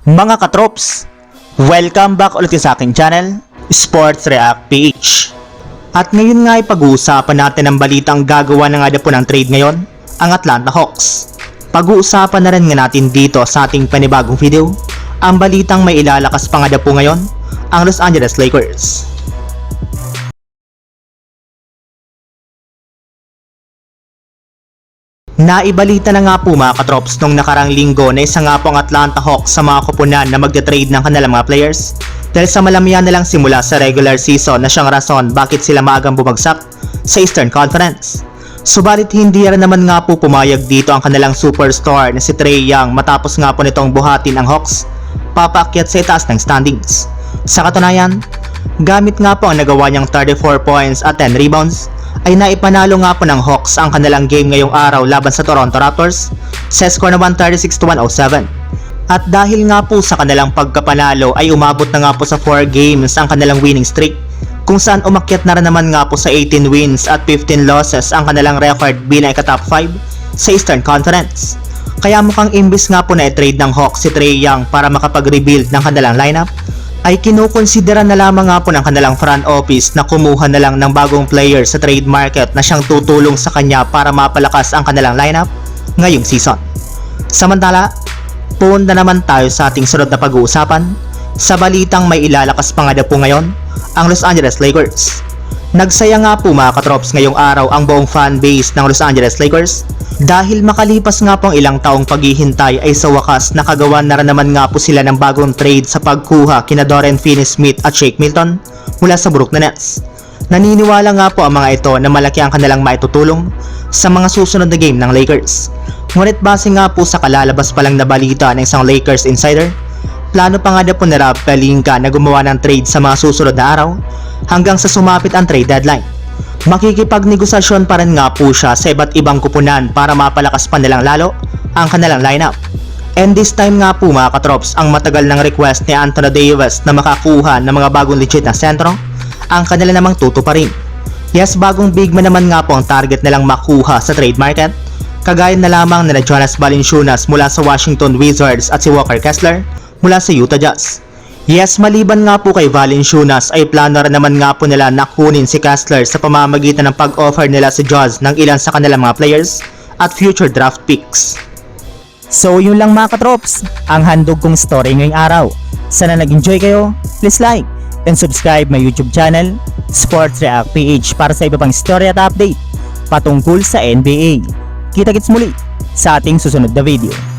Mga katrops, welcome back ulit sa aking channel, Sports React PH. At ngayon nga ay pag-uusapan natin ang balitang gagawa na nga po ng trade ngayon, ang Atlanta Hawks. Pag-uusapan na rin nga natin dito sa ating panibagong video, ang balitang may ilalakas pa nga po ngayon, ang Los Angeles Lakers. Naibalita na nga po mga katrops nung nakarang linggo na isa nga po ang Atlanta Hawks sa mga kupunan na magte-trade ng kanilang mga players dahil sa malamihan nilang simula sa regular season na siyang rason bakit sila maagang bumagsak sa Eastern Conference. Subalit hindi rin naman nga po pumayag dito ang kanilang superstar na si Trae Young matapos nga po nitong buhatin ang Hawks papaakyat sa itaas ng standings. Sa katunayan, gamit nga po ang nagawa niyang 34 points at 10 rebounds ay naipanalo nga po ng Hawks ang kanilang game ngayong araw laban sa Toronto Raptors sa score na 136-107. At dahil nga po sa kanilang pagkapanalo ay umabot na nga po sa 4 games ang kanilang winning streak kung saan umakyat na rin naman nga po sa 18 wins at 15 losses ang kanilang record bilang ika-top 5 sa Eastern Conference. Kaya mukhang imbis nga po na i-trade ng Hawks si Trae Young para makapag-rebuild ng kanilang lineup ay kinukonsidera na lamang nga po ng kanilang front office na kumuha na lang ng bagong player sa trade market na siyang tutulong sa kanya para mapalakas ang kanilang lineup ngayong season. Samantala, punta naman tayo sa ating sunod na pag-uusapan sa balitang may ilalakas pa nga po ngayon, ang Los Angeles Lakers. Nagsaya nga po mga katrops ngayong araw ang buong fanbase ng Los Angeles Lakers dahil makalipas nga po ang ilang taong paghihintay ay sa wakas nakagawa na rin naman nga po sila ng bagong trade sa pagkuha kina Dorian Finney-Smith at Shake Milton mula sa Brooklyn Nets. Naniniwala nga po ang mga ito na malaki ang kanilang maitutulong sa mga susunod na game ng Lakers. Ngunit base nga po sa kalalabas pa lang na balita ng isang Lakers insider, plano pa nga po ni Rob Pelinka na gumawa ng trade sa mga susunod na araw hanggang sa sumapit ang trade deadline. Makikipagnegosasyon pa rin nga po siya sa iba't ibang kupunan para mapalakas pa nilang lalo ang kanilang lineup. And this time nga po mga katrops, ang matagal ng request ni Anthony Davis na makakuha ng mga bagong legit na sentro, ang kanila namang tutuparin. Yes, bagong big man naman nga po ang target nilang makuha sa trade market, kagaya na lamang na Jonas Valanciunas mula sa Washington Wizards at si Walker Kessler mula sa Utah Jazz. Yes, maliban nga po kay Valanciunas ay plano rin naman nga po nila na kunin si Kessler sa pamamagitan ng pag-offer nila sa Jazz ng ilan sa kanilang mga players at future draft picks. So yun lang mga katrops, ang handog kong story ngayong araw. Sana nag-enjoy kayo, please like and subscribe my YouTube channel, Sports React PH, para sa iba pang story at update patungkol sa NBA. Kita-kits muli sa ating susunod na video.